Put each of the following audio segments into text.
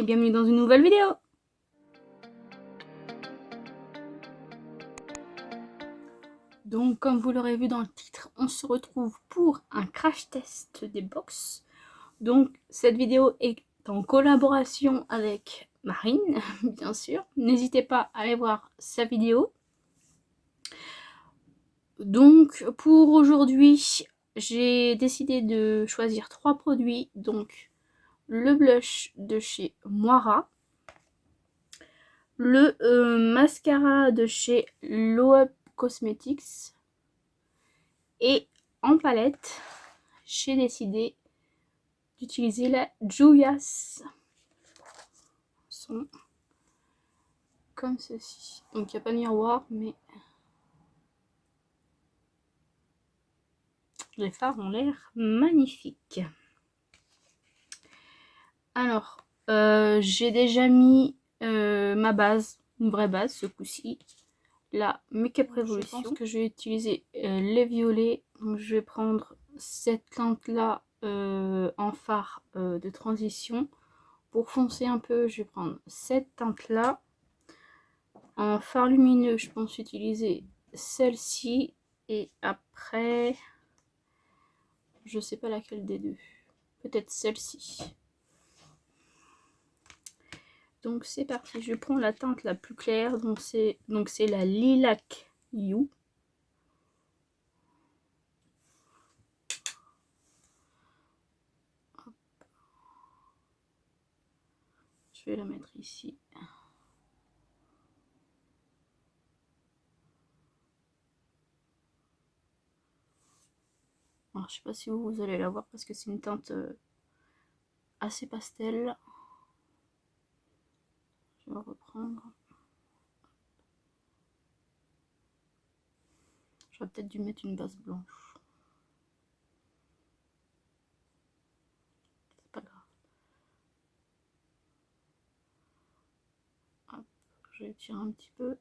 et bienvenue dans une nouvelle vidéo. Donc comme vous l'aurez vu dans le titre, on se retrouve pour un crash test des box. Donc cette vidéo est en collaboration avec Marine, bien sûr. N'hésitez pas à aller voir sa vidéo. Donc pour aujourd'hui, j'ai décidé de choisir 3 produits. Donc le blush de chez Moira, le mascara de chez Low Up Cosmetics, et en palette, j'ai décidé d'utiliser la Juvia's. Sont comme ceci. Donc il n'y a pas de miroir, mais les fards ont l'air magnifiques. Alors, j'ai déjà mis ma base, une vraie base ce coup-ci, la Make Up Revolution. Je pense que je vais utiliser les violets. Donc je vais prendre cette teinte là en fard de transition. Pour foncer un peu, je vais prendre cette teinte là. En fard lumineux, je pense utiliser celle-ci. Et après, je sais pas laquelle des deux. Peut-être celle-ci. Donc c'est parti, je prends la teinte la plus claire, donc c'est la Lilac You. Hop. Je vais la mettre ici. Alors je sais pas si vous allez la voir parce que c'est une teinte assez pastel. Je vais reprendre. J'aurais peut-être dû mettre une base blanche. C'est pas grave. Hop, je vais tirer un petit peu.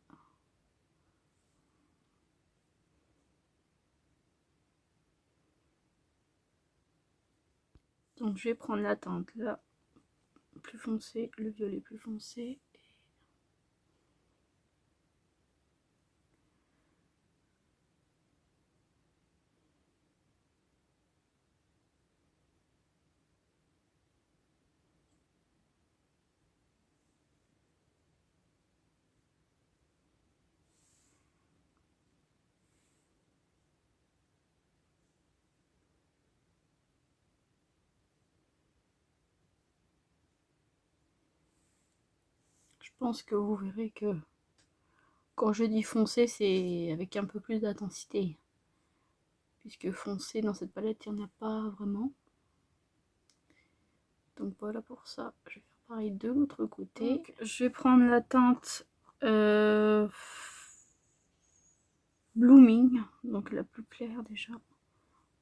Donc je vais prendre la teinte là, plus foncée, le violet plus foncé. Je pense que vous verrez que quand je dis foncé, c'est avec un peu plus d'intensité. Puisque foncé dans cette palette, il n'y en a pas vraiment. Donc voilà pour ça. Je vais faire pareil de l'autre côté. Donc, je vais prendre la teinte Blooming, donc la plus claire déjà.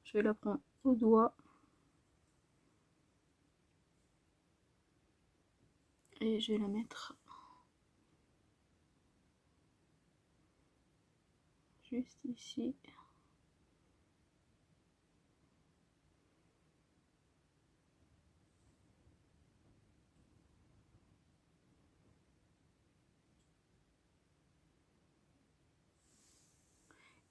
Je vais la prendre au doigt. Et je vais la mettre juste ici.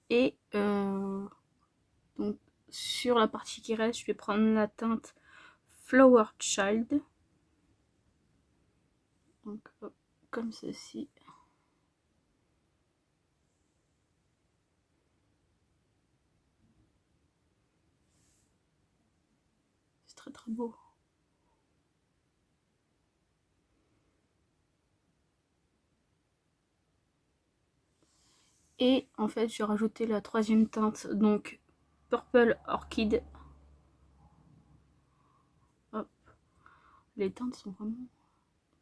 Et donc sur la partie qui reste, je vais prendre la teinte Flower Child. Donc hop, comme ceci. C'est très très beau. Et en fait, je vais rajouter la troisième teinte, donc Purple Orchid. Hop. Les teintes sont vraiment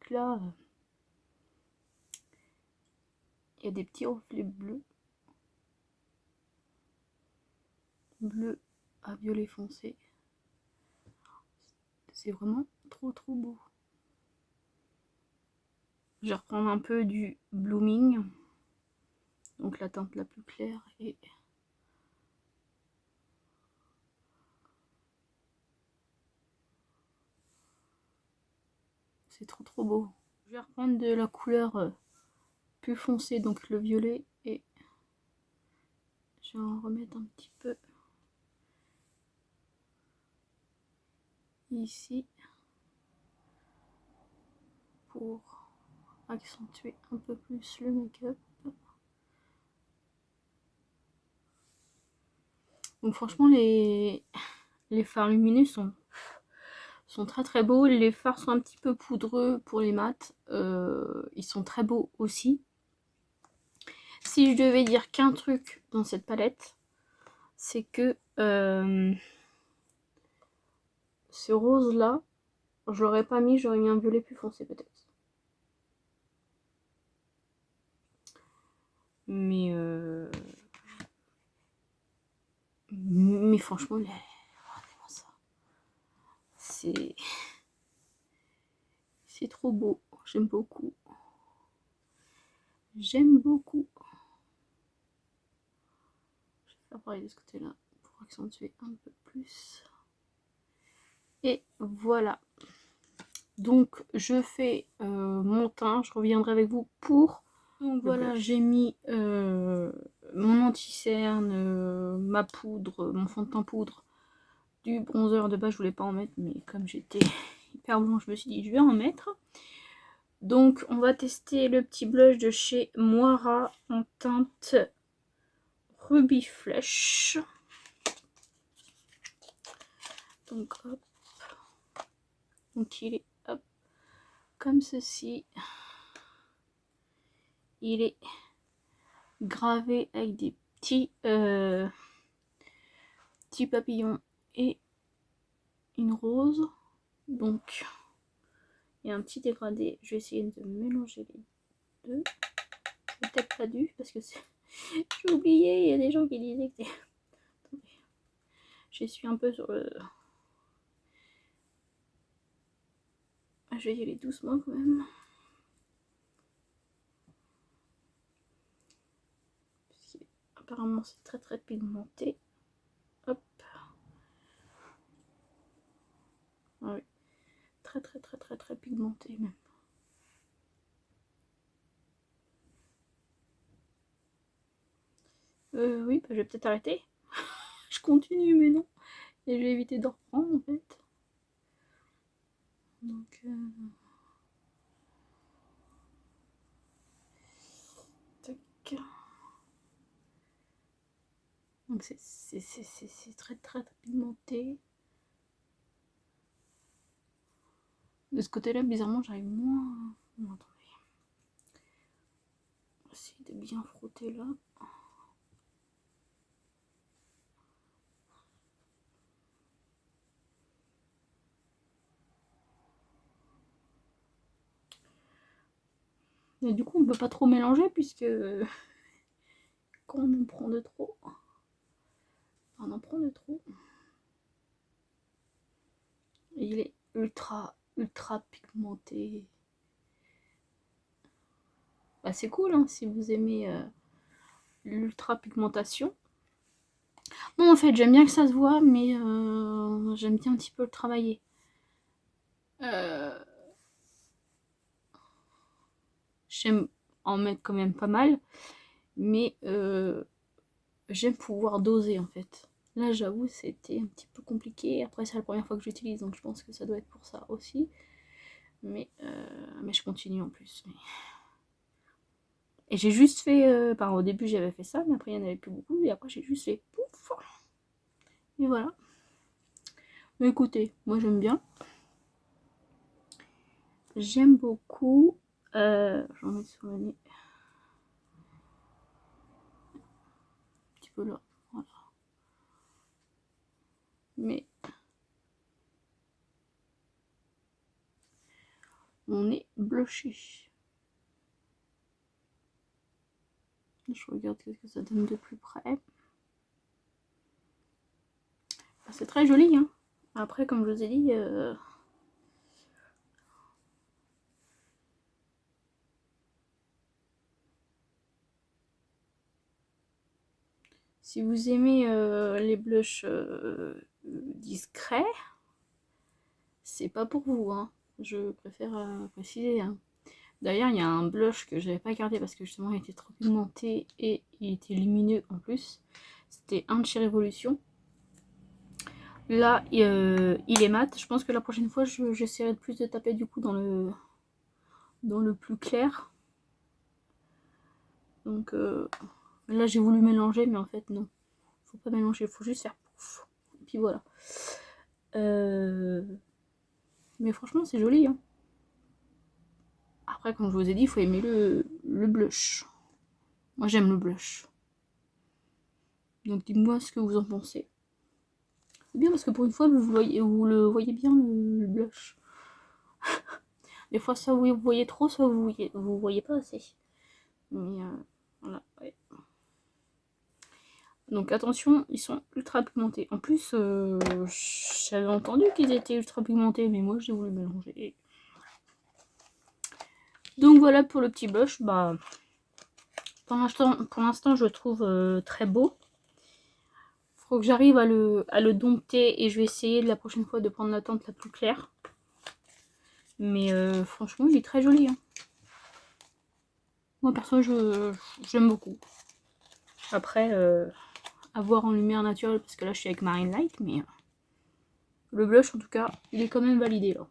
là. Il y a des petits reflets bleus. Bleu à violet foncé. C'est vraiment trop trop beau. Je vais reprendre un peu du Blooming. Donc la teinte la plus claire et C'est trop beau. Je vais reprendre de la couleur plus foncée, donc le violet, et je vais en remettre un petit peu ici pour accentuer un peu plus le make-up. Donc franchement les fards lumineux sont très beaux. Les fards sont un petit peu poudreux pour les mats. Ils sont très beaux aussi. Si je devais dire qu'un truc dans cette palette, c'est que ce rose là, je l'aurais pas mis, j'aurais mis un violet plus foncé peut-être. Mais franchement, regardez-moi ça. C'est trop beau. J'aime beaucoup. J'aime beaucoup. Je vais faire pareil de ce côté-là pour accentuer un peu plus. Et voilà. Donc je fais mon teint. Je reviendrai avec vous pour... Donc voilà, j'ai mis mon anti-cerne, ma poudre, mon fond de teint poudre, du bronzer. De base je voulais pas en mettre, mais comme j'étais hyper blanche, je me suis dit je vais en mettre. Donc on va tester le petit blush de chez Moira en teinte Ruby Flesh. Donc hop. Donc il est hop comme ceci. Il est gravé avec des petits papillons et une rose. Donc il y a un petit dégradé. Je vais essayer de mélanger les deux. J'ai peut-être pas dû parce que j'ai oublié. Il y a des gens qui disaient que attendez. Je suis un peu sur le... Je vais y aller doucement quand même. Apparemment c'est très pigmenté. Hop. Ah oui. Très pigmenté même. Oui, bah, je vais peut-être arrêter. Je continue mais non. Et je vais éviter de reprendre en fait. Donc tac. Donc c'est très pigmenté. De ce côté-là, bizarrement, j'arrive moins... Bon, attendez. On va essayer de bien frotter là. Et du coup, on peut pas trop mélanger puisque quand on en prend de trop, on en prend de trop. Et il est ultra pigmenté. Bah, c'est cool hein, si vous aimez l'ultra pigmentation. Bon, en fait, j'aime bien que ça se voit, mais j'aime bien un petit peu le travailler. J'aime en mettre quand même pas mal, mais j'aime pouvoir doser en fait. Là, j'avoue, c'était un petit peu compliqué. Après, c'est la première fois que j'utilise, donc je pense que ça doit être pour ça aussi. Mais je continue en plus. Et j'ai juste fait... au début, j'avais fait ça, mais après, il n'y en avait plus beaucoup. Et après, j'ai juste fait pouf. Et voilà. Mais écoutez, moi, j'aime bien. J'aime beaucoup. J'en mets sur le nez. Un petit peu là. Voilà. Mais on est blushé. Je regarde ce que ça donne de plus près. C'est très joli, hein. Après, comme je vous ai dit, si vous aimez les blushs discrets, c'est pas pour vous, hein. Je préfère préciser. Hein. D'ailleurs, il y a un blush que j'avais pas gardé parce que justement il était trop pigmenté et il était lumineux en plus. C'était un de chez Révolution. Là, il est mat. Je pense que la prochaine fois, j'essaierai de plus de taper du coup dans le plus clair. Donc là, j'ai voulu mélanger, mais en fait, non. Faut pas mélanger, il faut juste faire pouf. Et puis voilà. Mais franchement, c'est joli. Hein. Après, comme je vous ai dit, il faut aimer le blush. Moi, j'aime le blush. Donc, dites-moi ce que vous en pensez. C'est bien parce que pour une fois, vous le voyez bien, le blush. Des fois, soit vous voyez trop, soit vous voyez pas assez. Mais voilà, ouais. Donc attention, ils sont ultra pigmentés. En plus, j'avais entendu qu'ils étaient ultra pigmentés, mais moi j'ai voulu mélanger. Donc voilà pour le petit blush. Bah, pour l'instant, je le trouve très beau. Faut que j'arrive à le dompter et je vais essayer la prochaine fois de prendre la teinte la plus claire. Mais franchement, il est très joli. Hein. Moi perso, j'aime beaucoup. Après, à voir en lumière naturelle parce que là je suis avec Marine Light, mais le blush en tout cas, il est quand même validé là.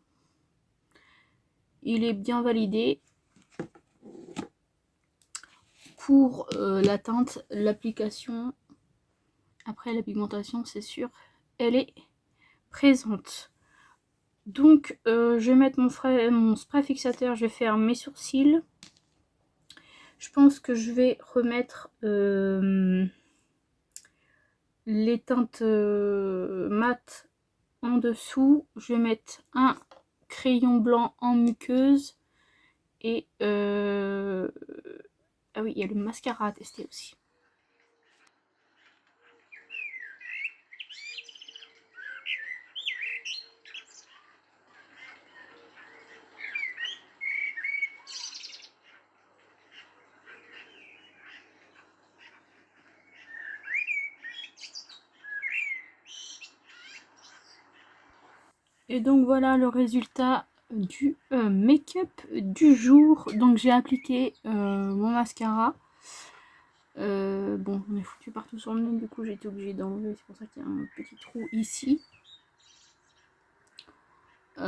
Il est bien validé. Pour la teinte, l'application, après la pigmentation, c'est sûr, elle est présente. Donc, je vais mettre mon spray fixateur, je vais faire mes sourcils. Je pense que je vais remettre les teintes mat en dessous. Je vais mettre un crayon blanc en muqueuse. Et ah oui, il y a le mascara à tester aussi. Et donc voilà le résultat du make-up du jour. Donc j'ai appliqué mon mascara. Bon, on est foutu partout sur le nez, du coup j'ai été obligée d'enlever. C'est pour ça qu'il y a un petit trou ici. Pour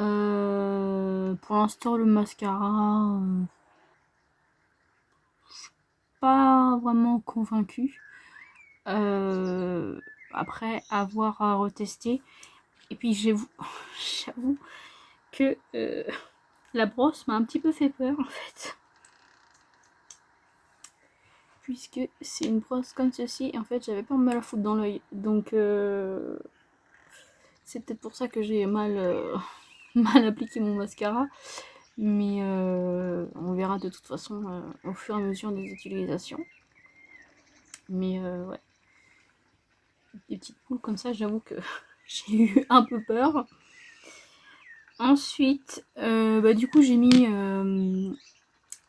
l'instant le mascara, je suis pas vraiment convaincue. Après avoir à retester. Et puis j'avoue que la brosse m'a un petit peu fait peur en fait. Puisque c'est une brosse comme ceci. Et en fait j'avais pas me la foutre dans l'œil. Donc c'est peut-être pour ça que j'ai mal appliqué mon mascara. Mais on verra de toute façon au fur et à mesure des utilisations. Mais ouais. Des petites poules comme ça, j'avoue que j'ai eu un peu peur. Ensuite, bah, du coup j'ai mis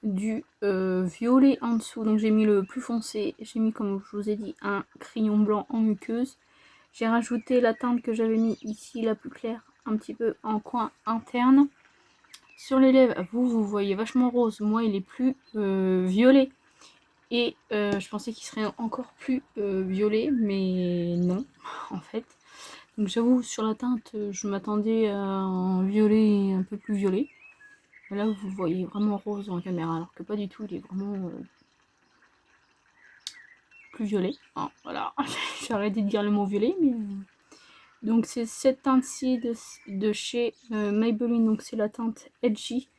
du violet en dessous, donc j'ai mis le plus foncé, j'ai mis comme je vous ai dit un crayon blanc en muqueuse, j'ai rajouté la teinte que j'avais mis ici, la plus claire, un petit peu en coin interne. Sur les lèvres, vous voyez vachement rose, moi il est plus violet, et je pensais qu'il serait encore plus violet, mais non en fait. Donc j'avoue sur la teinte je m'attendais à un violet un peu plus violet. Là, vous voyez vraiment rose en caméra, alors que pas du tout, il est vraiment plus violet. Oh, voilà, j'ai arrêté de dire le mot violet, mais... Donc c'est cette teinte-ci de chez Maybelline, donc c'est la teinte Edgy.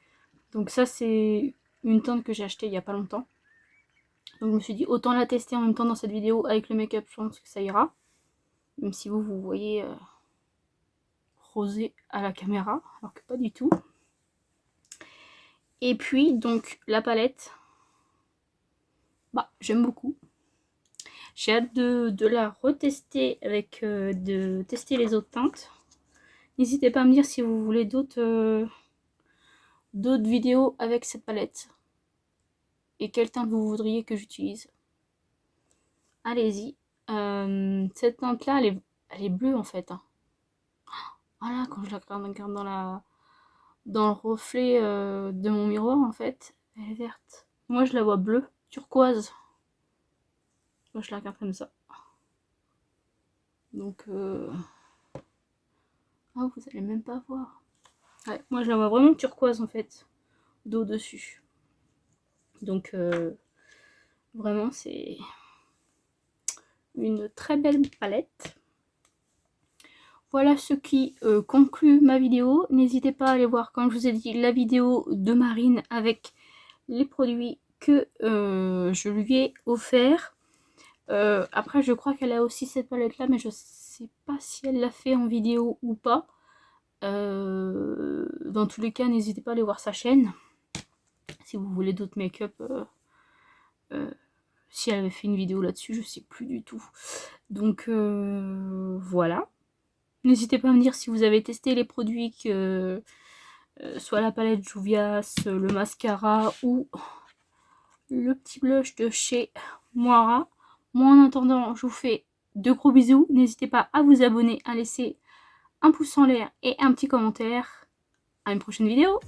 Donc ça, c'est une teinte que j'ai achetée il y a pas longtemps. Donc je me suis dit, autant la tester en même temps dans cette vidéo avec le make-up, je pense que ça ira. Même si vous voyez rosé à la caméra, alors que pas du tout. Et puis, donc, la palette, bah, j'aime beaucoup. J'ai hâte de la retester avec de tester les autres teintes. N'hésitez pas à me dire si vous voulez d'autres vidéos avec cette palette. Et quelle teinte vous voudriez que j'utilise. Allez-y. Cette teinte là, elle est bleue en fait. Hein. Voilà, quand je la regarde dans le reflet de mon miroir en fait. Elle est verte. Moi je la vois bleue, turquoise. Moi je la regarde comme ça. Donc ah, vous allez même pas voir. Ouais, moi je la vois vraiment turquoise en fait, d'eau dessus. Donc vraiment c'est une très belle palette. Voilà ce qui conclut ma vidéo. N'hésitez pas à aller voir, comme je vous ai dit, la vidéo de Marine avec les produits que je lui ai offerts. Après, je crois qu'elle a aussi cette palette là, mais je sais pas si elle l'a fait en vidéo ou pas. Dans tous les cas, n'hésitez pas à aller voir sa chaîne. Si vous voulez d'autres make-up, si elle avait fait une vidéo là-dessus, je sais plus du tout. Donc voilà. N'hésitez pas à me dire si vous avez testé les produits, que soit la palette Juvia's, le mascara ou le petit blush de chez Moira. Moi en attendant, je vous fais de gros bisous. N'hésitez pas à vous abonner, à laisser un pouce en l'air et un petit commentaire. À une prochaine vidéo.